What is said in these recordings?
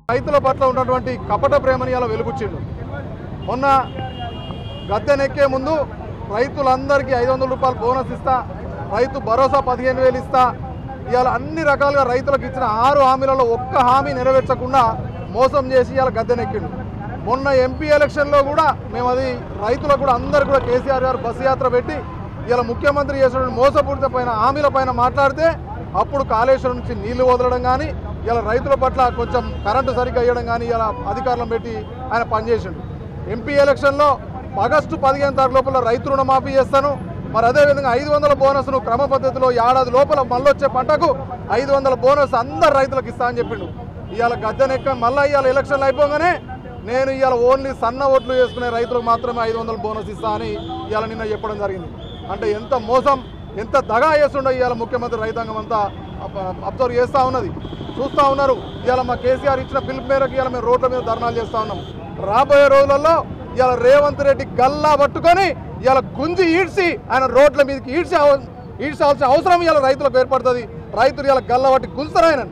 రైతుల పట్ల ఉన్నటువంటి కపట ప్రేమని ఇలా వెలుగుచ్చిండు. మొన్న గద్దెనెక్కే ముందు రైతులందరికీ 500 రూపాయలు బోనస్ ఇస్తా, రైతు భరోసా 15,000 ఇస్తా, ఇవాళ అన్ని రకాలుగా రైతులకు ఇచ్చిన 6 హామీలలో ఒక్క హామీ నెరవేర్చకుండా మోసం చేసి ఇవాళ గద్దెనెక్కిండు. మొన్న ఎంపీ ఎలక్షన్లో కూడా మేము అది రైతులకు కూడా అందరు కూడా కేసీఆర్ గారు బస్సు యాత్ర పెట్టి ఇలా ముఖ్యమంత్రి చేసిన మోసపూరితమైన హామీలపైన మాట్లాడితే అప్పుడు కాళేశ్వరం నుంచి నీళ్లు వదలడం కానీ ఇలా రైతుల పట్ల కొంచెం కరెంటు సరిగ్గా ఇవ్వడం కానీ ఇలా అధికారులను పెట్టి ఆయన పనిచేసిండు. ఎంపీ ఎలక్షన్లో ఆగస్టు 15 తారీఖు లోపల రైతు రుణమాఫీ చేస్తాను, మరి అదేవిధంగా 500 బోనస్ను క్రమ పద్ధతిలో ఏడాది లోపల మళ్ళొచ్చే పంటకు 500 బోనస్ అందరు రైతులకు ఇస్తా అని చెప్పిండు. ఇవాళ గద్దెనెక్క మళ్ళీ ఇవాళ ఎలక్షన్లు అయిపోగానే నేను ఇవాళ ఓన్లీ సన్న ఓట్లు వేసుకునే రైతులకు మాత్రమే 500 బోనస్ ఇస్తా అని ఇవాళ నిన్న చెప్పడం జరిగింది. అంటే ఎంత మోసం, ఎంత దగా చేస్తుండో ఇవాళ ముఖ్యమంత్రి రైతాంగం అంతా అబ్జర్వ్ చేస్తూ ఉన్నది, చూస్తూ ఉన్నారు. ఇవాళ మా కేసీఆర్ ఇచ్చిన పిలుపు మేరకు ఇవాళ మేము రోడ్ల మీద ధర్నాలు చేస్తూ ఉన్నాం. రాబోయే రోజులలో ఇవాళ రేవంత్ రెడ్డి గల్లా పట్టుకొని ఇవాళ గుంజి ఈడ్చి ఆయన రోడ్ల మీదకి ఈడ్చాల్సిన అవసరం ఇవాళ రైతులకు ఏర్పడుతుంది. రైతులు ఇవాళ గల్లా పట్టి గుంజుతారు ఆయన.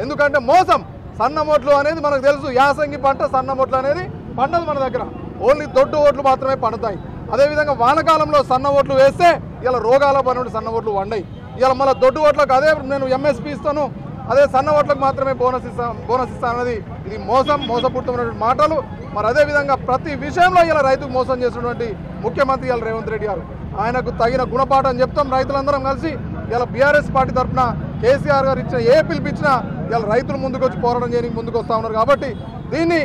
ఎందుకంటే మోసం, సన్నమొట్లు అనేది మనకు తెలుసు, యాసంగి పంట సన్నమొట్లు అనేది పండదు మన దగ్గర, ఓన్లీ దొడ్డు ఓట్లు మాత్రమే పండుతాయి. అదేవిధంగా వానకాలంలో సన్న ఓట్లు వేస్తే ఇలా రోగాల పని సన్న ఓట్లు వండాయి. ఇలా మళ్ళీ దొడ్డు ఓట్లకు అదే నేను ఎంఎస్పీ ఇస్తాను, అదే సన్న ఓట్లకు మాత్రమే బోనస్ ఇస్తాను అనేది ఇది మోసపూరితమైనటువంటి మాటలు. మరి అదేవిధంగా ప్రతి విషయంలో ఇలా రైతుకు మోసం చేసినటువంటి ముఖ్యమంత్రి ఇలా రేవంత్ రెడ్డి గారు, ఆయనకు తగిన గుణపాఠం చెప్తాం. రైతులందరం కలిసి ఇలా బీఆర్ఎస్ పార్టీ తరఫున కేసీఆర్ గారు ఇచ్చిన ఏ పిలిపించినా ఇలా రైతులు ముందుకు వచ్చి పోరాటం చేయడానికి ముందుకు వస్తూ ఉన్నారు. కాబట్టి దీన్ని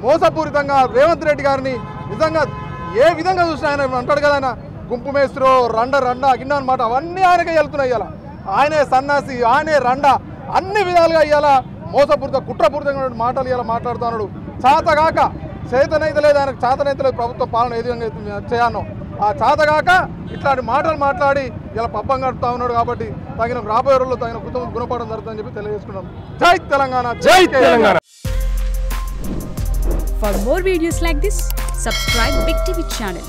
మోసపూరితంగా రేవంత్ రెడ్డి గారిని నిజంగా ఏ విధంగా చూసినా ఆయన అంటాడు కదా, ఆయన గుంపు మేస్త్రో రండ గిన్నె అనమాట, అవన్నీ ఆయనకే వెళ్తున్నాయి. ఇవాళ ఆయనే సన్నాసి, ఆయనే రండ, అన్ని విధాలుగా ఇవాళ మోసపూరిత కుట్రపూరితంగా మాటలు ఇలా మాట్లాడుతూ ఉన్నాడు. చేతగాక చేతనైతే లేదు ఆయనకు, చేతనైతే లేదు ప్రభుత్వ పాలన ఏ విధంగా చేయాలో ఆ చేతగాక ఇట్లాంటి మాటలు మాట్లాడి ఇలా పబ్బం గడుపుతా ఉన్నాడు. కాబట్టి తగిన రాబోయే రోజుల్లో తగిన గుణపాఠం జరుగుతుందని చెప్పి తెలియజేసుకున్నాం. జై తెలంగాణ, జై Telangana. For more videos like this, subscribe Big TV channel.